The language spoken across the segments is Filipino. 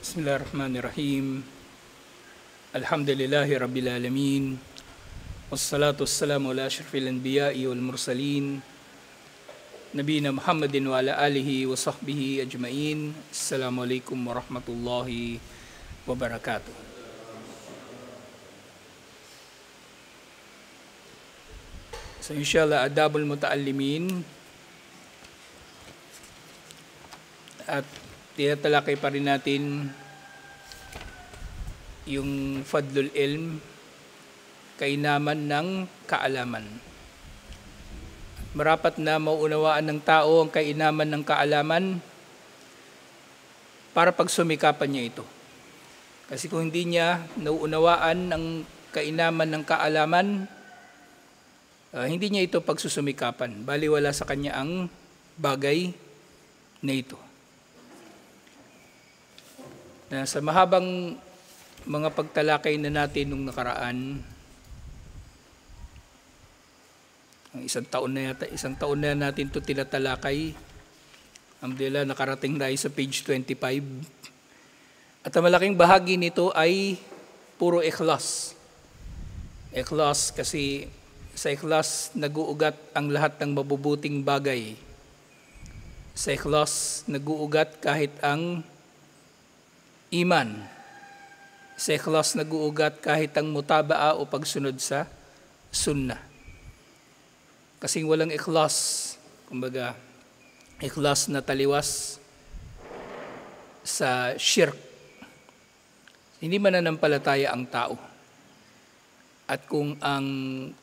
Bismillahirrahmanirrahim. Alhamdulillahi Rabbil Alamin. Wassalatu wassalamu ala asyrafil anbiya'i wal mursalin. Nabiyina Muhammadin wa ala alihi wa sahbihi ajma'in. Assalamualaikum warahmatullahi wabarakatuh. So inshallah, adabul muta'allimin. At tinatalakay pa rin natin yung fadlul ilm, kainaman ng kaalaman. Marapat na mauunawaan ng tao ang kainaman ng kaalaman para pagsumikapan niya ito. Kasi kung hindi niya nauunawaan ang kainaman ng kaalaman, hindi niya ito pagsusumikapan. Baliwala sa kanya ang bagay na ito. Na sa mahabang mga pagtalakay na natin nung nakaraan, isang taon na natin ito tinatalakay. Alhamdulillah, nakarating na sa page 25. At ang malaking bahagi nito ay puro ikhlas. Ikhlas kasi sa ikhlas nag-uugat ang lahat ng mabubuting bagay. Sa ikhlas nag-uugat kahit ang iman. Sa ikhlas nag-uugat kahit ang mutabaa o pagsunod sa sunnah. Kasing walang ikhlas, kumbaga ikhlas na taliwas sa shirk, hindi mananampalataya ang tao. At kung ang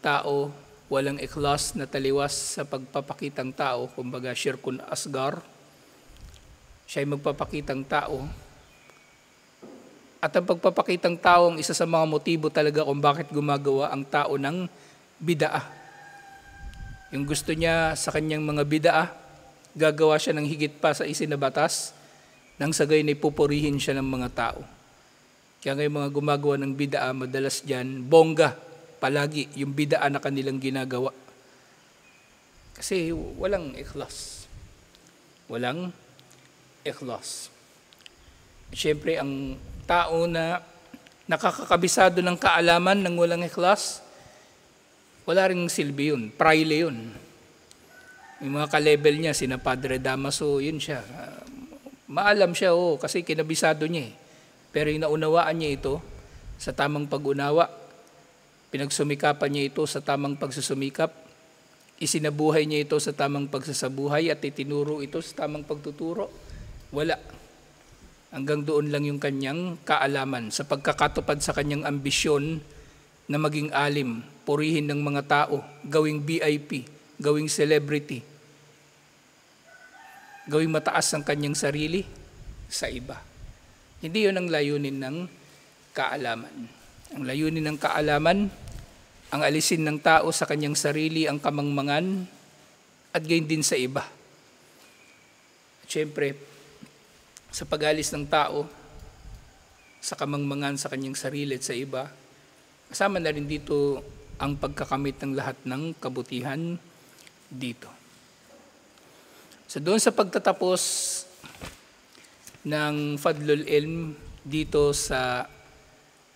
tao walang ikhlas na taliwas sa pagpapakitang tao, kumbaga shirkun asgar, siya'y magpapakitang tao. At ang pagpapakitang tao ang isa sa mga motibo talaga kung bakit gumagawa ang tao ng bidaah. Yung gusto niya sa kanyang mga bidaah, gagawa siya ng higit pa sa isinabatas, nang sa gayon ay pupurihin siya ng mga tao. Kaya ngayon mga gumagawa ng bidaah, madalas dyan, bongga, palagi yung bidaah na kanilang ginagawa. Kasi walang ikhlas. Walang ikhlas. Siyempre, ang tao na nakakakabisado ng kaalaman ng walang ikhlas, wala ring silbi yun, praile yun. Yung mga ka-level niya, sina Padre Damaso, yun siya. Maalam siya, kasi kinabisado niya eh. Pero yung naunawaan niya ito sa tamang pag-unawa, pinagsumikapan niya ito sa tamang pagsusumikap, isinabuhay niya ito sa tamang pagsasabuhay at itinuro ito sa tamang pagtuturo, wala. Hanggang doon lang yung kanyang kaalaman sa pagkakatupad sa kanyang ambisyon na maging alim, purihin ng mga tao, gawing VIP, gawing celebrity, gawing mataas ang kanyang sarili sa iba. Hindi yun ang layunin ng kaalaman. Ang layunin ng kaalaman, ang alisin ng tao sa kanyang sarili, ang kamangmangan, at gayon din sa iba. At syempre, sa pag-alis ng tao, sa kamangmangan sa kanyang sarili at sa iba, kasama na rin dito ang pagkakamit ng lahat ng kabutihan dito. So doon sa pagtatapos ng Fadlul Ilm dito sa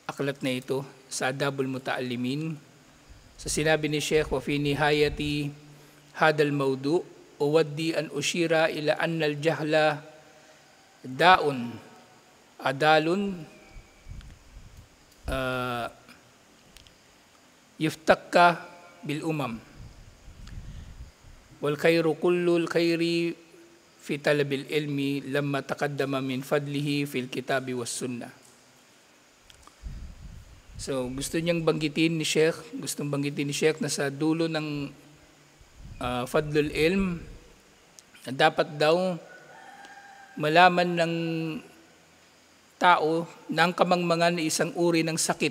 aklat na ito, sa Adabul Muta'allimin, sa sinabi ni Sheikh, wa fi nihayati hadal mawdu, uwaddi an ushira ila annal jahla daun adalun yuftakka bil umam wal khairu kullul khairi fi talabil ilmi lamma taqaddama min fadlihi fil kitabi was sunnah. So gustong banggitin ni Sheikh na sa dulo ng Fadlul Ilm na dapat daw malaman ng tao na ang kamangmangan ay isang uri ng sakit.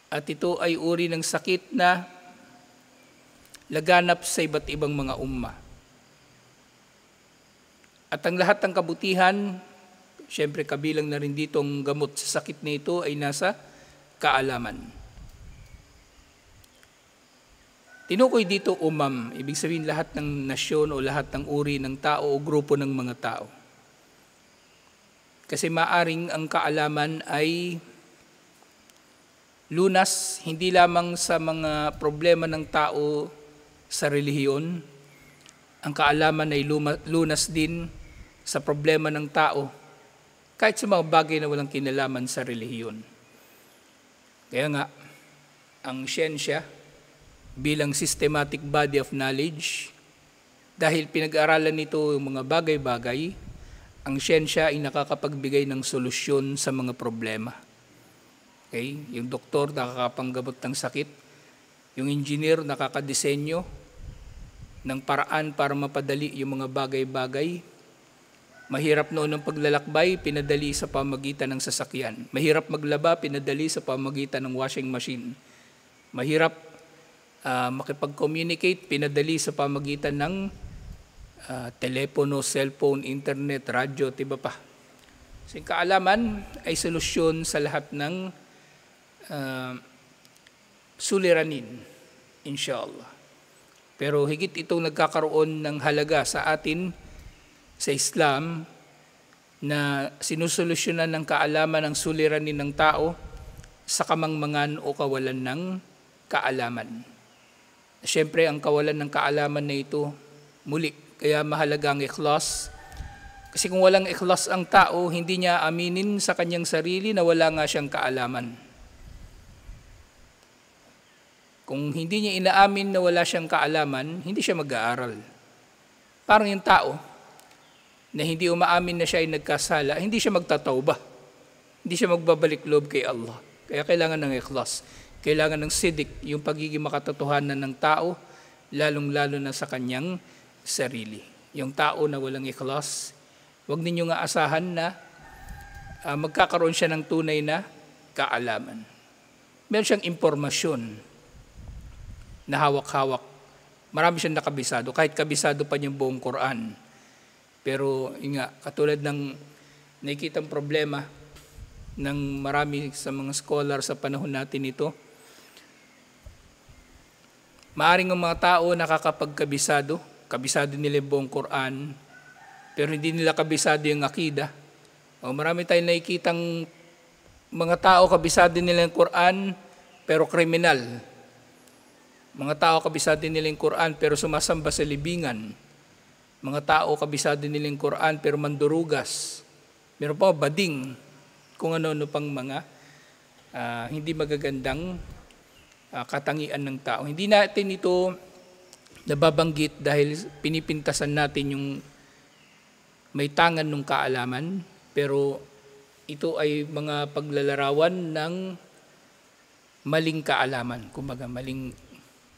At ito ay uri ng sakit na laganap sa iba't ibang mga umma. At ang lahat ng kabutihan, siyempre kabilang na rin dito ang gamot sa sakit na ito ay nasa kaalaman. Tinukoy dito umam, ibig sabihin lahat ng nasyon o lahat ng uri ng tao o grupo ng mga tao. Kasi maaring ang kaalaman ay lunas hindi lamang sa mga problema ng tao sa relihiyon. Ang kaalaman ay lunas din sa problema ng tao kahit sa mga bagay na walang kinalaman sa relihiyon. Kaya nga, ang siyensya bilang systematic body of knowledge, dahil pinag-aralan nito yung mga bagay-bagay, ang siyensya ay nakakapagbigay ng solusyon sa mga problema. Okay? Yung doktor nakakapanggamot ng sakit, yung engineer nakakadesenyo ng paraan para mapadali yung mga bagay-bagay. Mahirap noon ang paglalakbay, pinadali sa pamagitan ng sasakyan. Mahirap maglaba, pinadali sa pamagitan ng washing machine. Mahirap makipag-communicate, pinadali sa pamagitan ng telepono, cellphone, internet, radyo at iba pa. So, yung kaalaman ay solusyon sa lahat ng suliranin, inshallah. Pero higit itong nagkakaroon ng halaga sa atin sa Islam na sinusolusyonan ng kaalaman ng suliranin ng tao sa kamangmangan o kawalan ng kaalaman. Siyempre, ang kawalan ng kaalaman na ito, muli, kaya mahalaga ang ikhlas. Kasi kung walang ikhlas ang tao, hindi niya aminin sa kanyang sarili na wala nga siyang kaalaman. Kung hindi niya inaamin na wala siyang kaalaman, hindi siya mag-aaral. Parang yung tao na hindi umaamin na siya ay nagkasala, hindi siya magtatawbah. Hindi siya magbabalik loob kay Allah. Kaya kailangan ng ikhlas. Kailangan ng sidik, yung pagiging makatotohanan ng tao, lalong-lalo na sa kanyang sarili. Yung tao na walang ikhlas, huwag ninyo nga asahan na magkakaroon siya ng tunay na kaalaman. Meron siyang impormasyon na hawak-hawak. Marami siyang nakabisado, kahit kabisado pa niyang buong Quran. Pero katulad ng nakikitang problema ng marami sa mga scholar sa panahon natin ito, maaring ang mga tao nakakapagkabisado, kabisado nila yung buong Quran, pero hindi nila kabisado yung akida. O marami tayong nakikitang mga tao kabisado nila yung Quran, pero kriminal. Mga tao kabisado nila yung Quran, pero sumasamba sa libingan. Mga tao kabisado nila yung Quran, pero mandurugas. Meron pa bading, kung ano-ano pang mga hindi magagandang katangian ng tao. Hindi natin ito nababanggit dahil pinipintasan natin yung may tangan ng kaalaman, pero ito ay mga paglalarawan ng maling kaalaman, kumbaga maling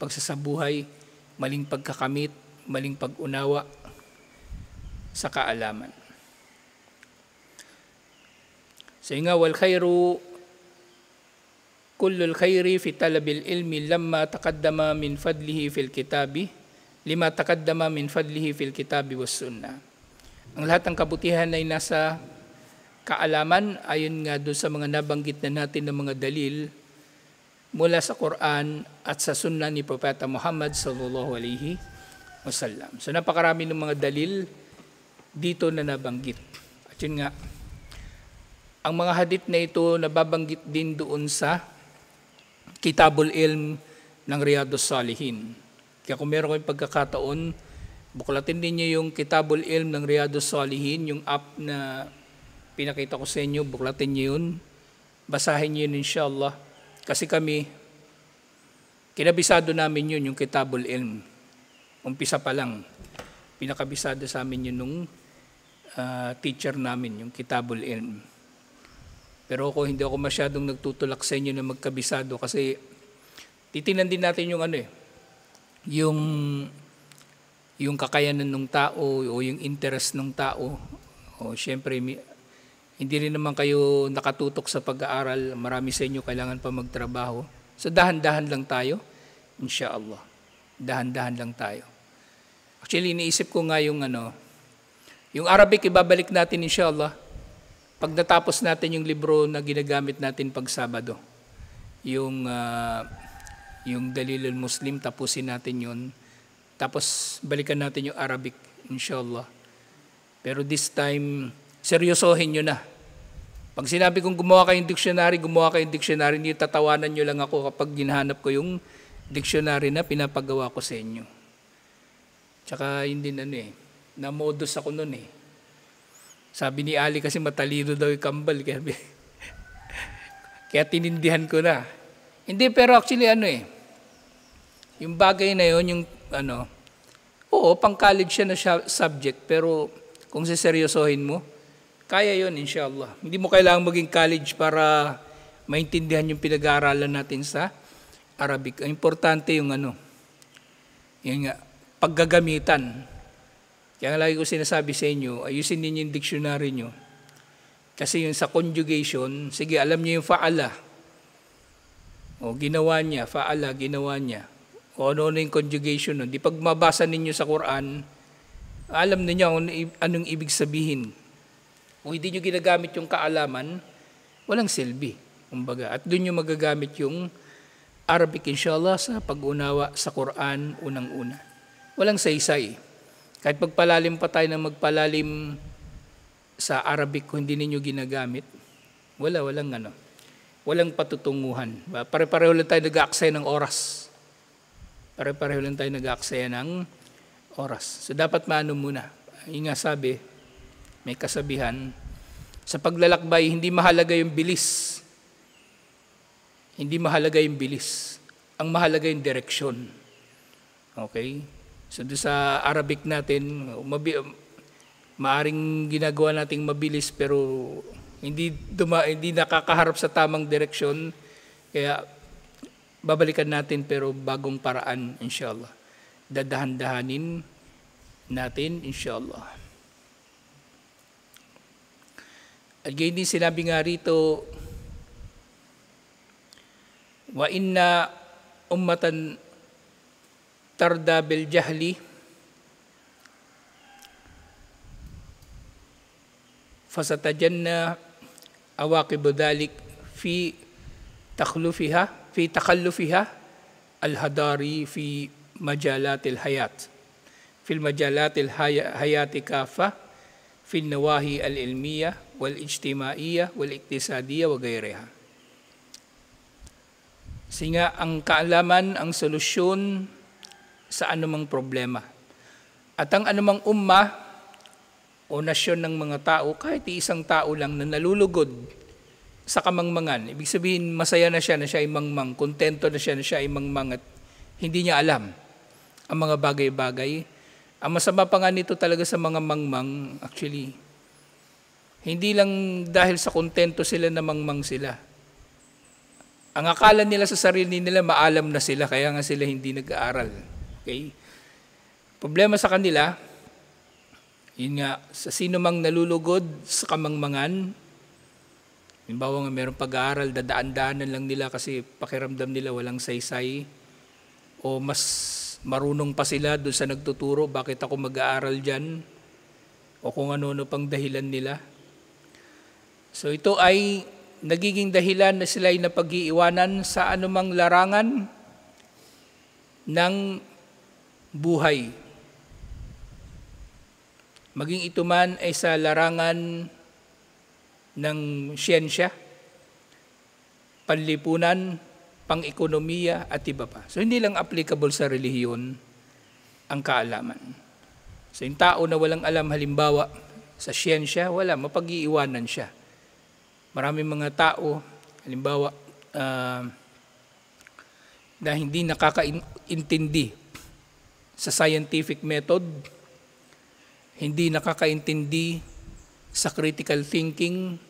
pagsasabuhay, maling pagkakamit, maling pag-unawa sa kaalaman. So nga, wal khairu kullul khairi fi talabil ilmi lamma taqaddama min fadlihi fil kitabi lima taqaddama min fadlihi fil kitabi was sunnah. Ang lahat ng kabutihan ay nasa kaalaman ayon nga doon sa mga nabanggit na natin ng mga dalil mula sa Quran at sa sunnah ni Propeta Muhammad sallallahu alaihi wasallam. So napakarami ng mga dalil dito na nabanggit. At yun nga, ang mga hadith na ito nababanggit din doon sa Kitabul Ilm ng Riyadus Salihin. Kaya kung meron kayong pagkakataon, buklatin din niyo yung Kitabul Ilm ng Riyadus Salihin, yung app na pinakita ko sa inyo, buklatin niyo yun. Basahin niyo yun inshallah. Kasi kami, kinabisado namin yun, yung Kitabul Ilm. Umpisa pa lang, pinakabisado sa amin yun nung teacher namin, yung Kitabul Ilm. Pero hindi ako masyadong nagtutulak sa inyo na magkabisado kasi titingnan din natin yung yung kakayanan ng tao o yung interest ng tao. O syempre, hindi rin naman kayo nakatutok sa pag-aaral. Marami sa inyo kailangan pa magtrabaho. So dahan-dahan lang tayo, inshallah. Dahan-dahan lang tayo. Actually, iniisip ko nga yung Arabic, ibabalik natin inshallah. Pag natapos natin yung libro na ginagamit natin pag Sabado, yung Dalilul Muslim, tapusin natin yun. Tapos balikan natin yung Arabic, inshallah. Pero this time, seryosohin nyo na. Pag sinabi kong gumawa kayong dictionary, hindi tatawanan nyo lang ako kapag ginahanap ko yung dictionary na pinapagawa ko sa inyo. Tsaka hindi na-modus ako nun eh. Sabi ni Ali kasi matalino daw yung kambal, kaya tinindihan ko na. Hindi, pero actually yung bagay na yun, yung pang college siya na subject, pero kung siseryosohin mo, kaya yun, inshallah. Hindi mo kailangang maging college para maintindihan yung pinag-aaralan natin sa Arabic. Ang importante yung paggagamitan. Kaya lagi ko sinasabi sa inyo, ayusin ninyo yung dictionary nyo. Kasi yung sa conjugation, sige, alam niyo yung fa'ala. O ginawa niya, fa'ala, ginawa niya. O ano yung conjugation nun. Di pag mabasa ninyo sa Quran, alam niyo anong ibig sabihin. Kung hindi nyo ginagamit yung kaalaman, walang silbi. Kumbaga. At doon nyo magagamit yung Arabic, inshallah, sa pag-unawa sa Quran, unang-una. Walang saysay. Kahit magpalalim pa tayo ng magpalalim sa Arabic kung hindi ninyo ginagamit, walang patutunguhan. Pare-pareho lang tayo nag-aaksaya ng oras. So dapat maano muna. Yung nga sabi, may kasabihan, sa paglalakbay, hindi mahalaga yung bilis. Hindi mahalaga yung bilis. Ang mahalaga yung direksyon. Okay? So doon sa Arabic natin, maaring ginagawa nating mabilis pero hindi nakakaharap sa tamang direksyon. Kaya babalikan natin pero bagong paraan, inshallah. Dadahan-dahanin natin, inshallah. At gayon din sinabi nga rito, wa inna ummatan tarda bil jahli fasatajanna awaqibu dhalik fi takhallufiha al-hadari fi majalatil hayat fil majalatil hayati kafa fi nawahi al-ilmiya wal ijtimaiya wal iktisadiyya wa ghayriha. Singa ang kaalaman ang solusyon sa anumang problema. At ang anumang umma o nasyon ng mga tao, kahit isang tao lang na nalulugod sa kamangmangan, ibig sabihin masaya na siya ay mangmang, kontento na siya ay mangmang at hindi niya alam ang mga bagay-bagay. Ang masama pa nga nito talaga sa mga mangmang, actually, hindi lang dahil sa kontento sila na mangmang sila. Ang akala nila sa sarili nila, maalam na sila, kaya nga sila hindi nag-aaral. Okay? Problema sa kanila, yun nga, sa sino mang nalulugod sa kamangmangan, halimbawa nga mayroong pag-aaral, dadaan-daanan lang nila kasi pakiramdam nila walang saysay, o mas marunong pa sila doon sa nagtuturo, bakit ako mag-aaral dyan, o kung ano-ano pang dahilan nila. So ito ay nagiging dahilan na sila ay napag-iiwanan sa anumang larangan ng buhay. Maging ito man ay sa larangan ng siyensya, panlipunan, pang-ekonomiya at iba pa. So hindi lang applicable sa relihiyon ang kaalaman. So yung tao na walang alam halimbawa sa siyensya, mapag-iiwanan siya. Maraming mga tao, halimbawa, na hindi nakakaintindi sa scientific method, hindi nakakaintindi sa critical thinking,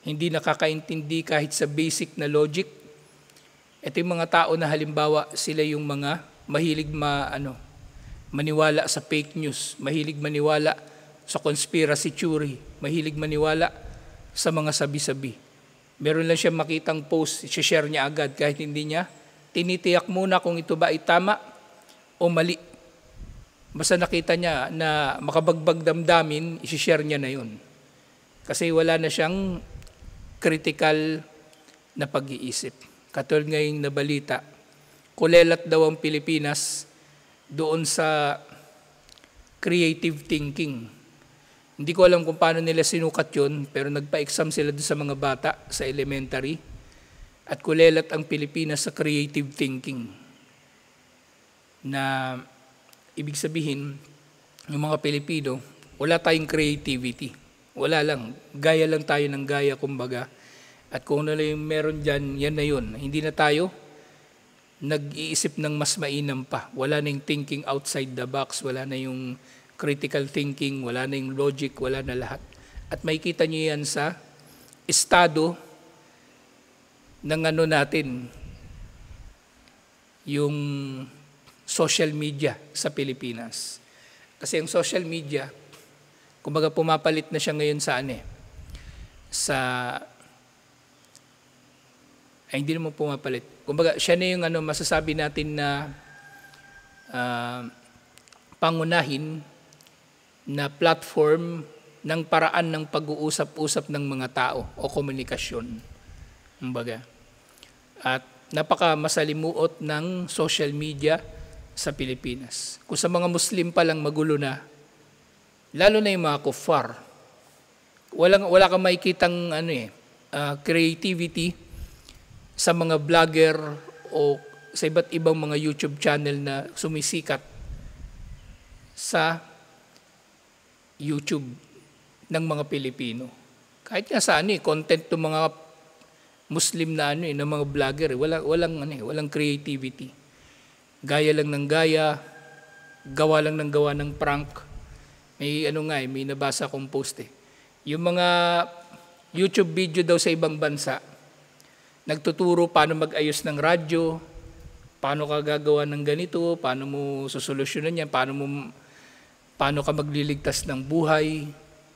hindi nakakaintindi kahit sa basic na logic. Ito yung mga tao na halimbawa sila yung mga mahilig maniwala sa fake news, mahilig maniwala sa conspiracy theory, mahilig maniwala sa mga sabi-sabi. Meron lang siya makitang post, i-share niya agad kahit hindi niya tinitiyak muna kung ito ba ay tama o mali. Basta nakita niya na makabagbag damdamin, i-share niya na yun. Kasi wala na siyang critical na pag-iisip. Katulad ngayong nabalita, kulelat daw ang Pilipinas doon sa creative thinking Hindi ko alam kung paano nila sinukat yun, pero nagpa-exam sila doon sa mga bata sa elementary. At kulelat ang Pilipinas sa creative thinking. Na ibig sabihin, yung mga Pilipino, wala tayong creativity. Wala lang. Gaya lang tayo ng gaya, kumbaga. At kung ano lang yung meron dyan, yan na yun. Hindi na tayo nag-iisip ng mas mainam pa. Wala na yung thinking outside the box. Wala na yung critical thinking. Wala na yung logic. Wala na lahat. At makikita nyo yan sa estado ng ano natin, yung social media sa Pilipinas. Kasi yung social media, kumbaga pumapalit na siya ngayon sa hindi naman pumapalit. Kumbaga siya na yung masasabi natin na pangunahin na platform ng paraan ng pag-uusap-usap ng mga tao o komunikasyon. Kumbaga. At napaka masalimuot ng social media sa Pilipinas. Kung sa mga Muslim pa lang magulo na, lalo na yung mga kuffar, wala kang makikitang creativity sa mga vlogger o sa iba't ibang mga YouTube channel na sumisikat sa YouTube ng mga Pilipino. Kahit nga sa content ng mga Muslim na ng mga vlogger, walang creativity. Gaya lang ng gaya, gawa lang ng gawa ng prank. May may nabasa kong post Yung mga YouTube video daw sa ibang bansa, nagtuturo paano mag-ayos ng radyo, paano ka gagawa ng ganito, paano mo susolusyonan yan, paano ka magliligtas ng buhay.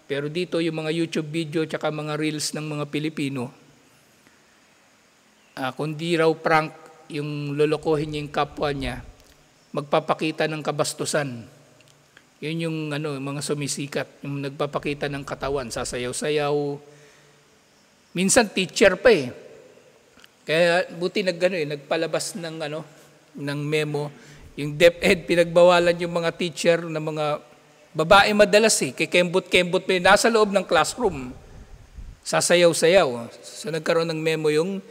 Pero dito yung mga YouTube video at mga reels ng mga Pilipino, kundi raw prank yung lolokohin niya yung kapwa niya, magpapakita ng kabastusan. Yun yung mga sumisikat, yung nagpapakita ng katawan, sasayaw-sayaw. Minsan teacher pa Kaya buti nagpalabas ng memo. Yung DepEd, pinagbawalan yung mga teacher na mga babae madalas kikembot-kembot pa nasa loob ng classroom. Sasayaw-sayaw. So nagkaroon ng memo yung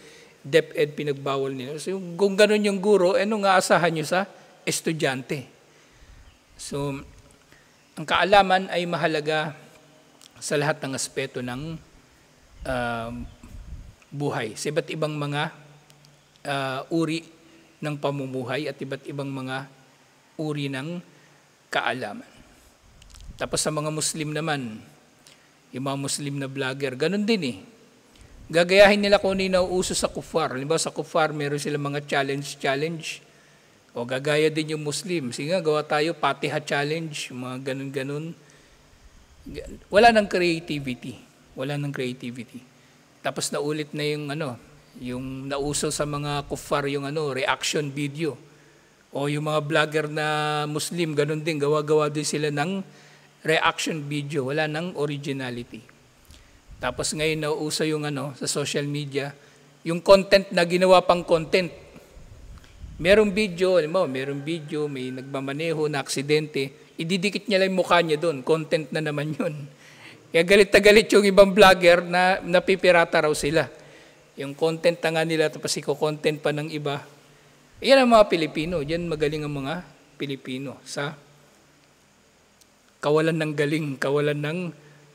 DepEd, pinagbawal nila. So kung ganun yung guro, nga asahan nyo sa estudyante? So, ang kaalaman ay mahalaga sa lahat ng aspeto ng buhay. Sa iba't ibang mga uri ng pamumuhay at iba't ibang mga uri ng kaalaman. Tapos sa mga Muslim naman, yung mga Muslim na vlogger, ganun din Gagayahin nila kung ano yung nauuso sa kuffar. Halimbawa sa kuffar, meron sila mga challenge. O gagaya din yung Muslim. Sige nga, gawa tayo, Fatiha challenge, mga ganun-ganun. Wala nang creativity. Tapos naulit na yung nauso sa mga kuffar, yung reaction video. O yung mga vlogger na Muslim, ganun din, gawa-gawa din sila ng reaction video. Wala nang originality. Tapos ngayon nauuso yung sa social media, yung content na ginawa pang content. Merong video, may nagmamaneho na aksidente, ididikit niya lang yung mukha niya doon, content na naman yun. Kaya galit na galit yung ibang vlogger na napipirata raw sila. Yung content na nga nila, tapos iko-content pa ng iba. Yan ang mga Pilipino, diyan magaling ang mga Pilipino sa kawalan ng galing, kawalan ng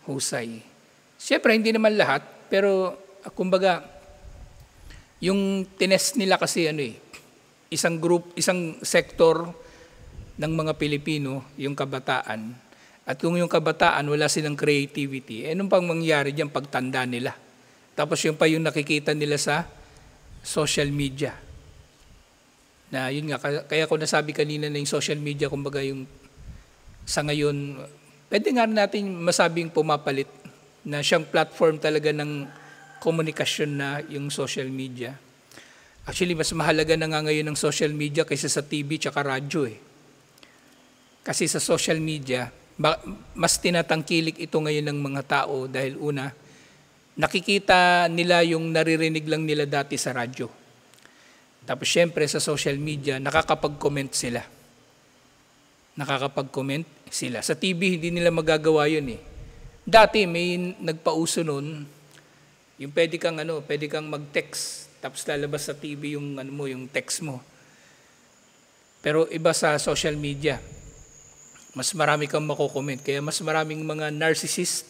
husay. Siyempre, hindi naman lahat, pero kumbaga, yung tinest nila kasi isang sektor ng mga Pilipino, yung kabataan. At kung yung kabataan, wala silang creativity, anong pang mangyari diyan pagtanda nila? Tapos yung pa yung nakikita nila sa social media. Na yun nga, kaya ko nasabi kanina na yung social media, kumbaga yung sa ngayon, pwede nga natin masabing pumapalit na siyang platform talaga ng komunikasyon na yung social media. Actually, mas mahalaga na nga ngayon ng social media kaysa sa TV tsaka radyo Kasi sa social media, mas tinatangkilik ito ngayon ng mga tao dahil una, nakikita nila yung naririnig lang nila dati sa radyo. Tapos syempre sa social media, nakakapag-comment sila. Sa TV, hindi nila magagawa yun Dati may nagpauso nun, yung pwede kang mag-text, tapos lalabas sa TV yung yung text mo. Pero iba sa social media. Mas marami kang mako-comment. Kaya mas maraming mga narcissist,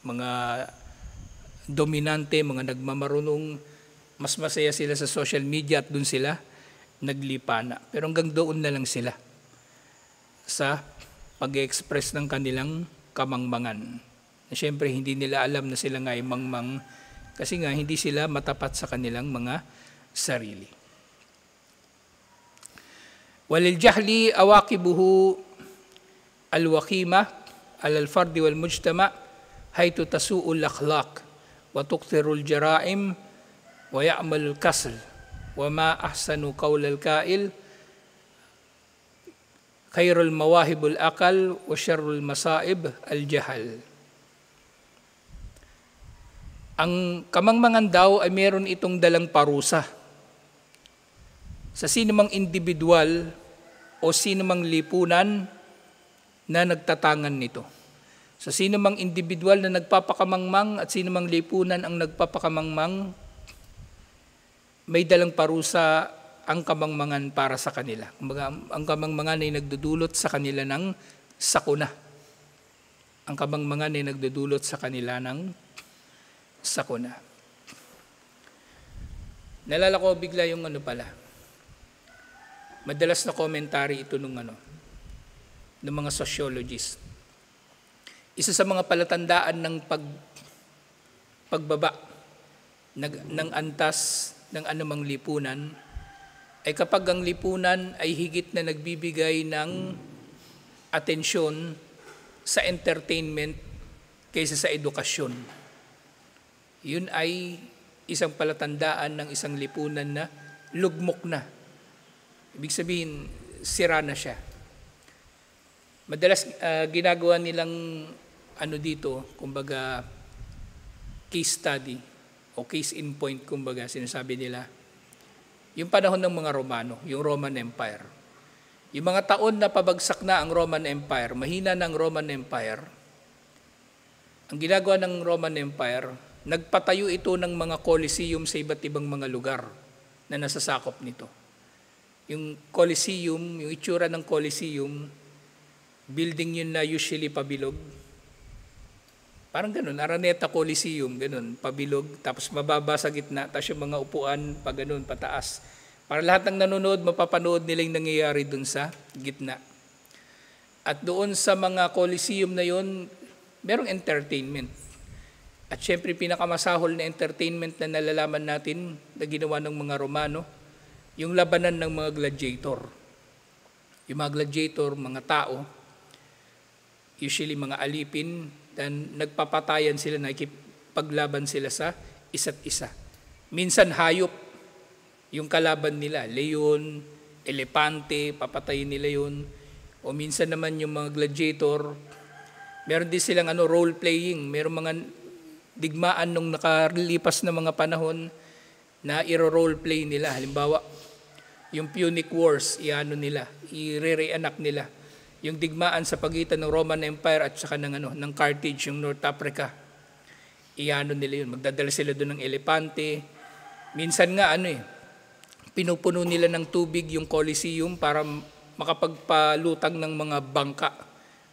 mga dominante, mga nagmamarunong, mas masaya sila sa social media at doon sila naglipana. Pero hanggang doon na lang sila sa pag-express ng kanilang kamangmangan. Na syempre hindi nila alam na sila nga ay mangmang kasi nga hindi sila matapat sa kanilang mga sarili. Walil jahli awaqibuhu al-waqima al-fardi wal mujtama haytu tasu'ul akhlaq wa tuqtirul jaraim wa ya'malul kasl wa ma ahsanu qawlal kail khairul mawahibul akal wa syarrul masaib al-jahal. Ang kamangmangan daw ay meron itong dalang parusa sa sinumang individual o sinumang lipunan na nagtatangan nito. Sa sinumang individual na nagpapakamangmang at sinumang lipunan ang nagpapakamangmang, may dalang parusa ang kamangmangan para sa kanila. Ang kamangmangan ay nagdudulot sa kanila ng sakuna. Ang kamangmangan ay nagdudulot sa kanila ng sakuna. Nalala ko bigla yung madalas na commentary ito ng mga sociologist. Isa sa mga palatandaan ng pagbaba ng antas ng anumang lipunan ay kapag ang lipunan ay higit na nagbibigay ng atensyon sa entertainment kaysa sa edukasyon. Yun ay isang palatandaan ng isang lipunan na lugmok na. Ibig sabihin, sira na siya. Madalas ginagawa nilang dito, kumbaga case study o case in point, kumbaga sinasabi nila. Yung panahon ng mga Romano, yung Roman Empire. Yung mga taon na pabagsak na ang Roman Empire, mahina ng Roman Empire, ang ginagawa ng Roman Empire, nagpatayo ito ng mga Colosseum sa iba't ibang mga lugar na nasasakop nito. Yung Colosseum, yung itsura ng Colosseum, building yun na usually pabilog. Parang ganun, Araneta Coliseum, ganun, pabilog, tapos mababa sa gitna, tapos yung mga upuan, pa ganun, pataas. Para lahat ng nanonood, mapapanood nila yung nangyayari dun sa gitna. At doon sa mga Coliseum na yun, merong entertainment. At syempre, pinakamasahol na entertainment na nalalaman natin na ginawa ng mga Romano, yung labanan ng mga gladiator. Yung mga gladiator, mga tao, usually mga alipin, dan nagpapatayan sila, nakikipaglaban sila sa isa't isa. Minsan hayop yung kalaban nila, leon, elepante, papatayin nila yun. O minsan naman yung mga gladiator, meron din silang role-playing, meron mga digmaan nung nakalipas na mga panahon na i-roleplay nila. Halimbawa, yung Punic Wars, i-re-reenact nila. Yung digmaan sa pagitan ng Roman Empire at saka ng Carthage, yung North Africa. Nila yun. Magdadala sila doon ng elepante. Minsan nga pinupuno nila ng tubig yung Colosseum para makapagpalutang ng mga bangka.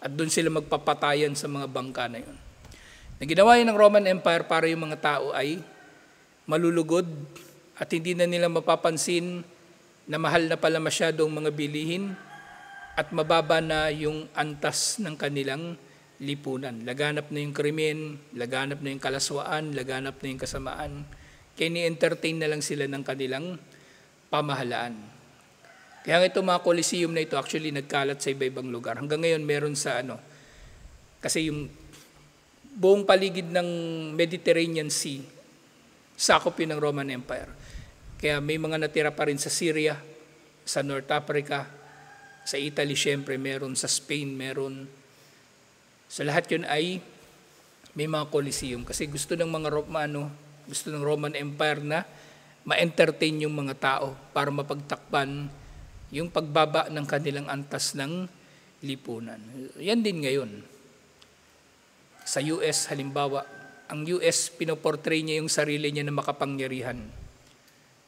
At doon sila magpapatayan sa mga bangka na yun. Na ginawa yun ng Roman Empire para yung mga tao ay malulugod at hindi na nila mapapansin na mahal na pala masyadong mga bilihin at mababa na yung antas ng kanilang lipunan. Laganap na yung krimen, laganap na yung kalaswaan, laganap na yung kasamaan. Kaya ni-entertain na lang sila ng kanilang pamahalaan. Kaya nga itong mga Colosseum na ito actually nagkalat sa iba-ibang lugar. Hanggang ngayon meron sa kasi yung buong paligid ng Mediterranean Sea, sakop yun ng Roman Empire. Kaya may mga natira pa rin sa Syria, sa North Africa, sa Italy syempre meron, sa Spain meron. Sa lahat yun ay may mga Colosseum. Kasi gusto ng mga Romano, gusto ng Roman Empire na ma-entertain yung mga tao para mapagtakpan yung pagbaba ng kanilang antas ng lipunan. Yan din ngayon. Sa US halimbawa, ang US pinoportray niya yung sarili niya na makapangyarihan.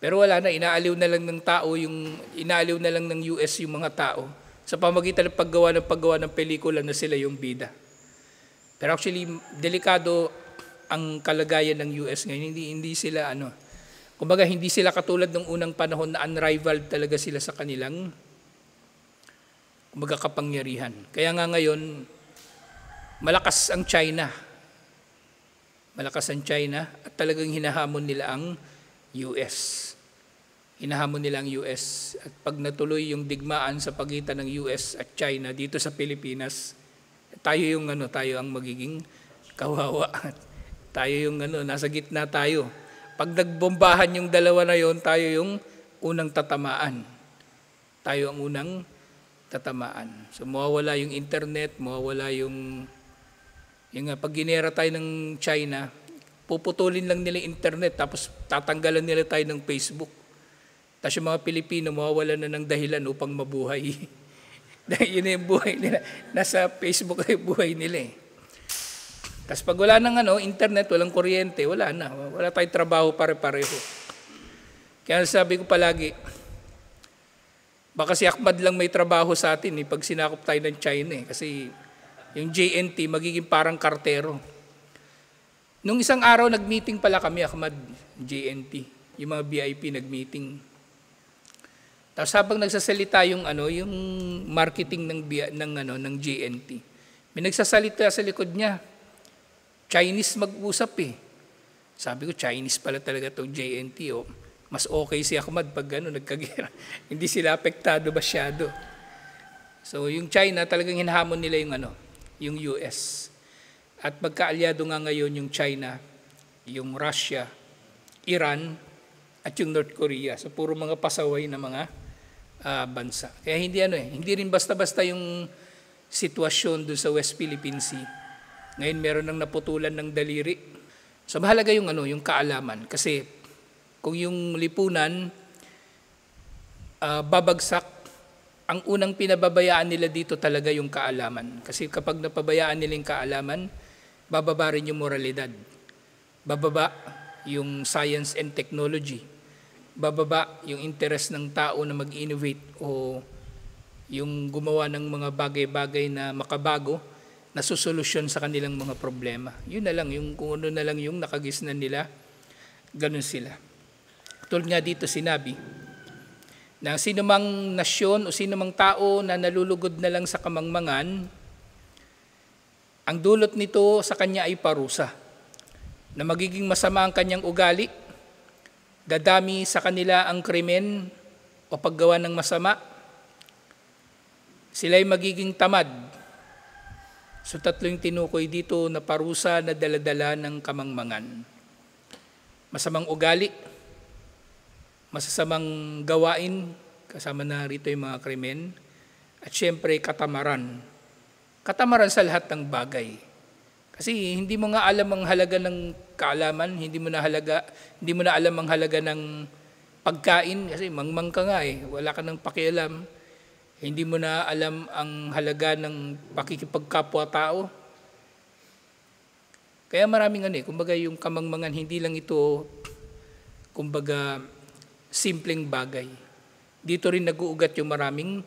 Pero wala na, inaaliw na lang ng US yung mga tao sa pamagitan ng paggawa ng pelikula na sila yung bida. Pero actually, delikado ang kalagayan ng US ngayon. Hindi sila kumbaga hindi sila katulad ng unang panahon na unrivaled talaga sila sa kanilang kumbaga kapangyarihan. Kaya nga ngayon, malakas ang China. Malakas ang China at talagang hinahamon nila ang US. Hinahamon nila ang US. At pag natuloy yung digmaan sa pagitan ng US at China dito sa Pilipinas, tayo ang magiging kawawa. Tayo yung nasa gitna tayo. Pag nagbombahan yung dalawa na yon, tayo yung unang tatamaan. Tayo ang unang tatamaan. So mawawala yung internet, mawawala yung pag ginera tayo ng China, puputulin lang nila internet tapos tatanggalan nila tayo ng Facebook. Tapos yung mga Pilipino mawawalan na ng dahilan upang mabuhay. Dahil yun yung buhay nila. Nasa Facebook ay buhay nila eh. Tapos pag wala ng internet, walang kuryente, wala na. Wala tayong trabaho pare-pareho. Kaya sabi ko palagi, baka si Ahmad lang may trabaho sa atin pag sinakop tayo ng China eh. Kasi yung JNT magiging parang kartero. Nung isang araw nag-meeting pala kami, Ahmad, JNT. Yung mga VIP nag-meeting. Tapos habang nagsasalita yung marketing ng JNT. May nagsasalita sa likod niya. Chinese mag-usap eh. Sabi ko, Chinese pala talaga itong JNT. Mas okay si Ahmad pag nagkagera. Hindi sila apektado masyado. So yung China talagang hinahamon nila yung US. At magkaalyado nga ngayon yung China, yung Russia, Iran, at yung North Korea. So puro mga pasaway na mga bansa. Kaya hindi rin basta-basta yung sitwasyon doon sa West Philippine Sea. Ngayon meron nang naputulan ng daliri. So mahalaga yung kaalaman kasi kung yung lipunan babagsak, ang unang pinababayaan nila dito talaga yung kaalaman. Kasi kapag napabayaan nila yung kaalaman, bababa rin yung moralidad. Bababa yung science and technology. Bababa yung interest ng tao na mag-innovate o yung gumawa ng mga bagay-bagay na makabago na susolusyon sa kanilang mga problema. Yun na lang, kung ano na lang yung nakagisnan nila, ganun sila. Tulad nga dito sinabi, na sino mang nasyon o sino mang tao na nalulugod na lang sa kamangmangan, ang dulot nito sa kanya ay parusa, na magiging masama ang kanyang ugali, dadami sa kanila ang krimen o paggawa ng masama, sila'y magiging tamad. So tatlo yung tinukoy dito na parusa na daladala ng kamangmangan. Masamang ugali, masasamang gawain, kasama na rito yung mga krimen, at syempre katamaran. Katamaran sa lahat ng bagay. Kasi hindi mo nga alam ang halaga ng kaalaman, hindi mo na alam ang halaga ng pagkain, kasi mangmang ka nga wala ka ng pakialam. Hindi mo na alam ang halaga ng pakikipagkapwa-tao. Kaya maraming kumbaga yung kamangmangan, hindi lang ito, kumbaga, simpleng bagay. Dito rin nag-uugat yung maraming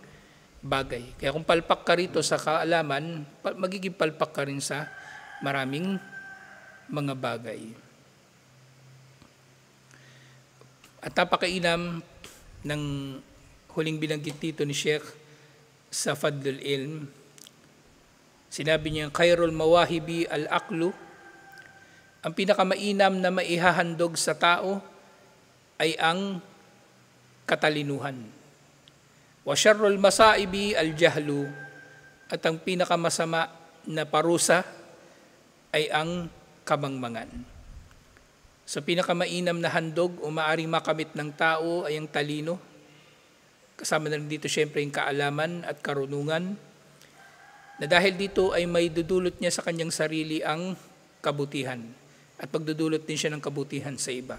bagay. Kaya kung palpak ka rito sa kaalaman, magiging palpak ka rin sa maraming mga bagay. At napakainam ng huling binanggit dito ni Sheikh sa Fadlul Ilm. Sinabi niya, Khairul mawahibi al-aqlu, ang pinakamainam na maihahandog sa tao ay ang katalinuhan. Wa syarrul masaibi al-jahlu, at ang pinakamasama na parusa ay ang kamangmangan. So pinakamainam na handog o maaring makamit ng tao ay ang talino. Kasama na rin dito syempre yung kaalaman at karunungan, na dahil dito ay may dudulot niya sa kanyang sarili ang kabutihan at pagdudulot din siya ng kabutihan sa iba.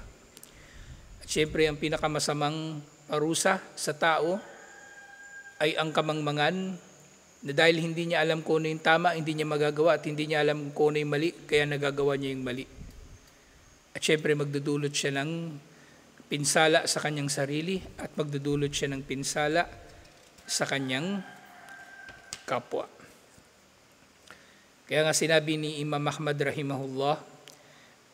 At syempre ang pinakamasamang parusa sa tao ay ang kamangmangan Na dahil hindi niya alam kung ano yung tama, hindi niya magagawa at hindi niya alam kung ano yung mali, kaya nagagawa niya yung mali. At syempre magdudulot siya ng pinsala sa kanyang sarili at magdudulot siya ng pinsala sa kanyang kapwa. Kaya nga sinabi ni Imam Ahmad rahimahullah,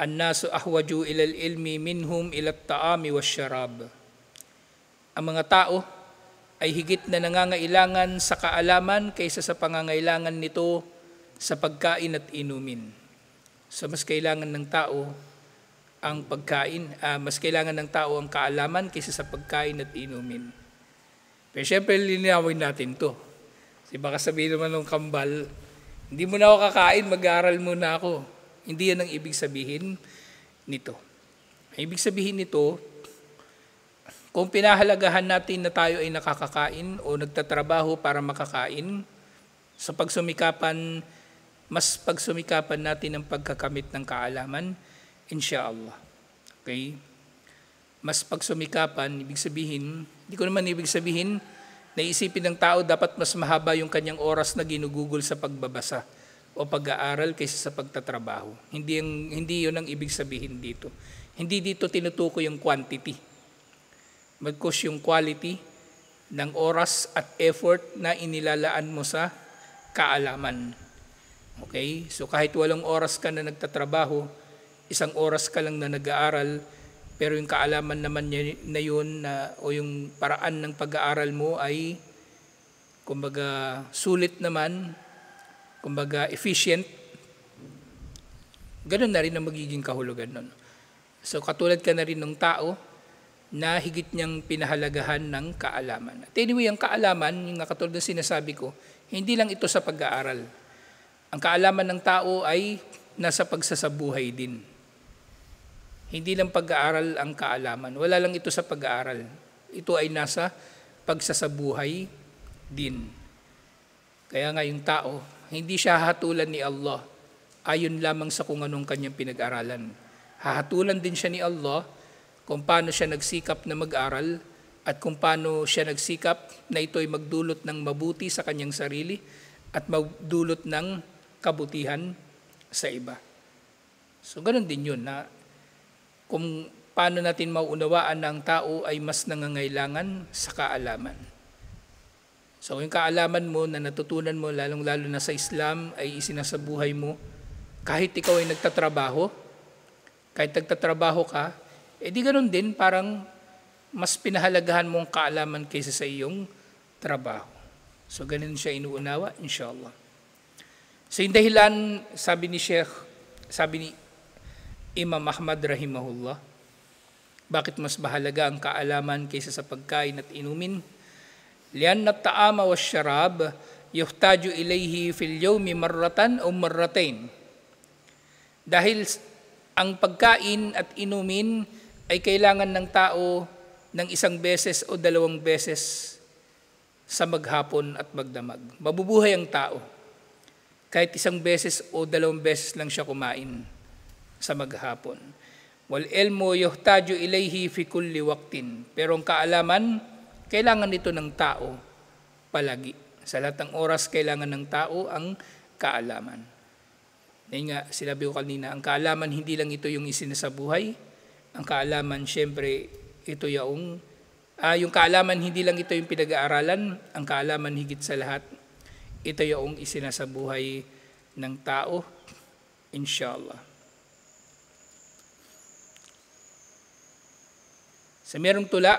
"An-nasu ahwaju ilal ilmi minhum ilat ta'ami wasyarab." Ang mga tao ay higit na nangangailangan sa kaalaman kaysa sa pangangailangan nito sa pagkain at inumin. So mas kailangan ng tao ang pagkain, mas kailangan ng tao ang kaalaman kaysa sa pagkain at inumin. Pero syempre linawin natin to. Kasi baka sabihin naman ng kambal, hindi mo na ako kakain, mag-aaral muna ako. Hindi yan ang ibig sabihin nito. Ang ibig sabihin nito, kung pinahalagahan natin na tayo ay nakakakain o nagtatrabaho para makakain, sa pagsumikapan, mas pagsumikapan natin ang pagkakamit ng kaalaman, insyaallah. Okay? Mas pagsumikapan, ibig sabihin, hindi ko naman ibig sabihin, naisipin ng tao dapat mas mahaba yung kanyang oras na ginugugol sa pagbabasa o pag-aaral kaysa sa pagtatrabaho. Hindi yun ang ibig sabihin dito. Hindi dito tinutukoy yung quantity. Bagkus yung quality ng oras at effort na inilalaan mo sa kaalaman. Okay? So kahit 8 oras ka na nagtatrabaho, 1 oras ka lang na nag-aaral, pero yung kaalaman naman na yun o yung paraan ng pag-aaral mo ay kumbaga sulit naman, kumbaga efficient, ganun na rin ang magiging kahulugan nun. So katulad ka na rin ng tao na higit niyang pinahalagahan ng kaalaman. At anyway, ang kaalaman, yung katulad na sinasabi ko, hindi lang ito sa pag-aaral. Ang kaalaman ng tao ay nasa pagsasabuhay din. Hindi lang pag-aaral ang kaalaman. Wala lang ito sa pag-aaral. Ito ay nasa pagsasabuhay din. Kaya nga yung tao, hindi siya hahatulan ni Allah ayon lamang sa kung anong kanyang pinag-aralan. Hahatulan din siya ni Allah kung paano siya nagsikap na mag-aral at kung paano siya nagsikap na ito ay magdulot ng mabuti sa kanyang sarili at magdulot ng kabutihan sa iba. So ganun din yun na kung paano natin mauunawaan na ang tao ay mas nangangailangan sa kaalaman. So yung kaalaman mo na natutunan mo lalong-lalo na sa Islam ay isinasabuhay mo kahit ikaw ay nagtatrabaho, kahit nagtatrabaho ka, di ganun din, parang mas pinahalagahan mo ang kaalaman kaysa sa iyong trabaho. So ganun siya inuunawa, inshallah. So yung dahilan, sabi ni Imam Ahmad rahimahullah, bakit mas mahalaga ang kaalaman kaysa sa pagkain at inumin? Lianna at-ta'ama wasyarab yuhtaju ilayhi fil yawmi marratan o marratain. Dahil ang pagkain at inumin ay kailangan ng tao ng 1 beses o 2 beses sa maghapon at magdamag. Mabubuhay ang tao kahit 1 beses o 2 beses lang siya kumain sa maghapon. Wal ilmu yuhtaju ilayhi fi kulli waqtin. Pero ang kaalaman, kailangan nito ng tao palagi. Sa lahat ng oras, kailangan ng tao ang kaalaman. Ngayon nga, sinabi ko kanina, ang kaalaman hindi lang ito yung isinasabuhay. Ang kaalaman, syempre, ito yung kaalaman, hindi lang ito yung pinag-aaralan. Ang kaalaman, higit sa lahat, ito yung isinasabuhay ng tao, inshallah. Sa merong tula,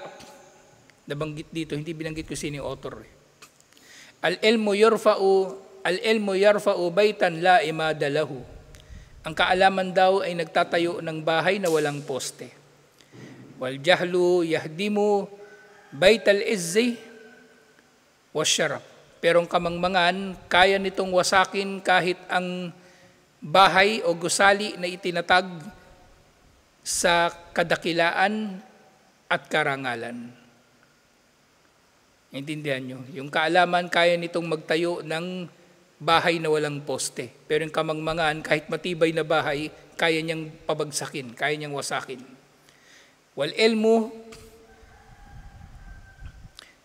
nabanggit dito, hindi binanggit ko sino yung author. Al-ilmu yarfa'u baytan la imada lahu. Ang kaalaman daw ay nagtatayo ng bahay na walang poste. Wal jahlu yahdimu baital izzi wasyaraf. Pero ang kamangmangan, kaya nitong wasakin kahit ang bahay o gusali na itinatag sa kadakilaan at karangalan. Intindihan nyo? Yung kaalaman, kaya nitong magtayo ng bahay na walang poste. Pero yung kamangmangan, kahit matibay na bahay, kaya niyang pabagsakin, kaya niyang wasakin. Wal ilmu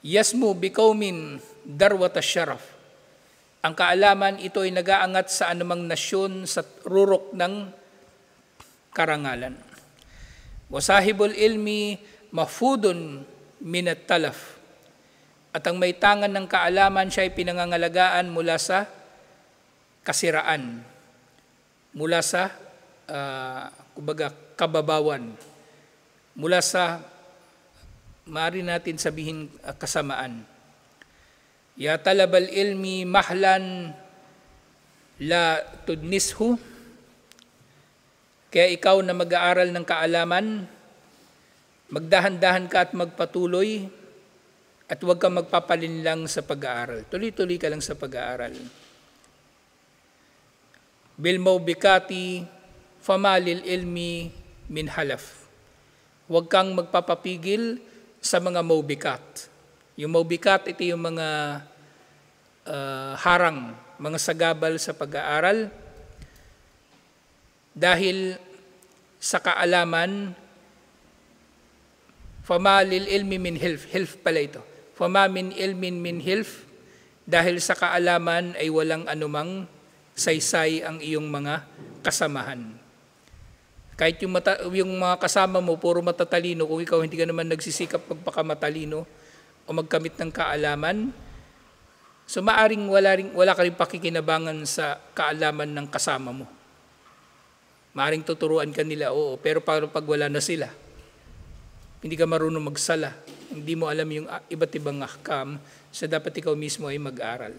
yasmu biqaumin darwat asy-syaraf. Ang kaalaman, ito ay nag-aangat sa anumang nasyon sa rurok ng karangalan. Wasahibul ilmi mafudun minat talaf. At ang may tangan ng kaalaman, siya ay pinangangalagaan mula sa kasiraan, mula sa kababawan, mula sa maaari natin sabihin kasamaan. Ya talabal ilmi mahlan la tudnishu. Kaya ikaw na mag-aaral ng kaalaman, magdahan-dahan ka at magpatuloy at huwag kang magpapalinlang sa pag-aaral. Tuloy-tuloy ka lang sa pag-aaral. Bil mawbikati famalil ilmi min halaf. Huwag kang magpapapigil sa mga mawbikat. Yung mawbikat, ito yung mga harang, mga sagabal sa pag-aaral. Dahil sa kaalaman, fama lil ilmi min hilf. Hilf pala ito. Fama min ilmin min hilf. Dahil sa kaalaman ay walang anumang saysay ang iyong mga kasamahan. Kahit yung mga kasama mo, puro matatalino, kung ikaw hindi ka naman nagsisikap magpakamatalino o magkamit ng kaalaman, so maaring wala ka rin pakikinabangan sa kaalaman ng kasama mo. Maaring tuturuan ka nila, oo, pero pag wala na sila, hindi ka marunong magsala, hindi mo alam yung iba't ibang ahkam, so dapat ikaw mismo ay mag-aral.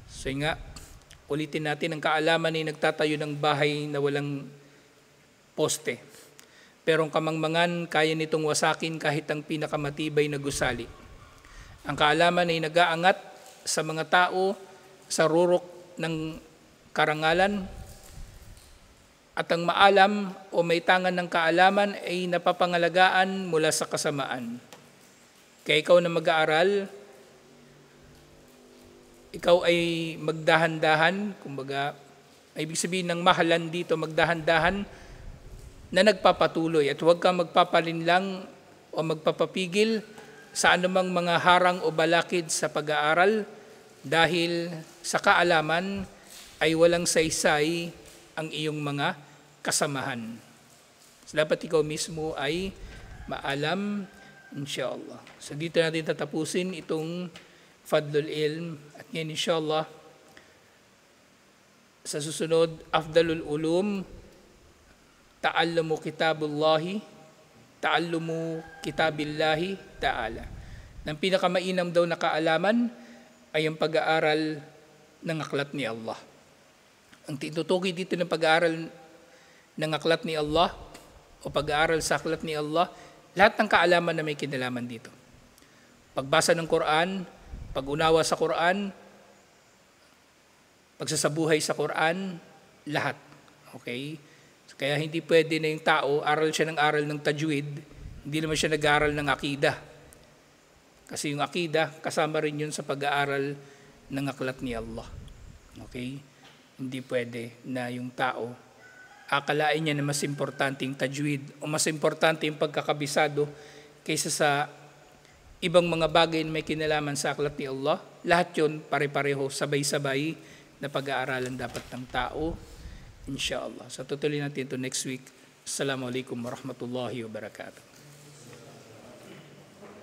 So nga, ulitin natin, ang kaalaman ay nagtatayo ng bahay na walang poste. Pero ang kamangmangan, kaya nitong wasakin kahit ang pinakamatibay na gusali. Ang kaalaman ay nag-aangat sa mga tao sa rurok ng karangalan, at ang maalam o may tangan ng kaalaman ay napapangalagaan mula sa kasamaan. Kaya ikaw na mag-aaral, ikaw ay magdahan-dahan, kumbaga, ibig sabihin ng mahalan dito, magdahan-dahan na nagpapatuloy at huwag kang magpapalinlang o magpapapigil sa anumang mga harang o balakid sa pag-aaral dahil sa kaalaman ay walang saysay ang iyong mga kasamahan. So, dapat ikaw mismo ay maalam, inshallah. So dito natin tatapusin itong Fadlul Ilm at ngayon inshallah sa susunod, Afdalul Ulum, Ta'allumu Kitabullahi, Ta'allumu Kitabillahi Ta'ala. Ang pinakamainam daw na kaalaman ay ang pag-aaral ng aklat ni Allah. Ang tinutukoy dito ng pag-aaral ng aklat ni Allah o pag-aaral sa aklat ni Allah, lahat ng kaalaman na may kinalaman dito. Pagbasa ng Quran, pag-unawa sa Quran, pagsasabuhay sa Quran, lahat. Okay? Kaya hindi pwede na yung tao, aral siya ng aral ng tajwid, hindi naman siya nag-aaral ng akida. Kasi yung akida, kasama rin yun sa pag-aaral ng aklat ni Allah. Okay? Hindi pwede na yung tao akalain niya na mas importante yung tajwid o mas importante yung pagkakabisado kaysa sa ibang mga bagay na may kinalaman sa aklat ni Allah. Lahat yun pare-pareho, sabay-sabay na pag-aaralan dapat ng tao. Inshallah. So tutuloy natin ito next week. Assalamualaikum warahmatullahi wabarakatuh.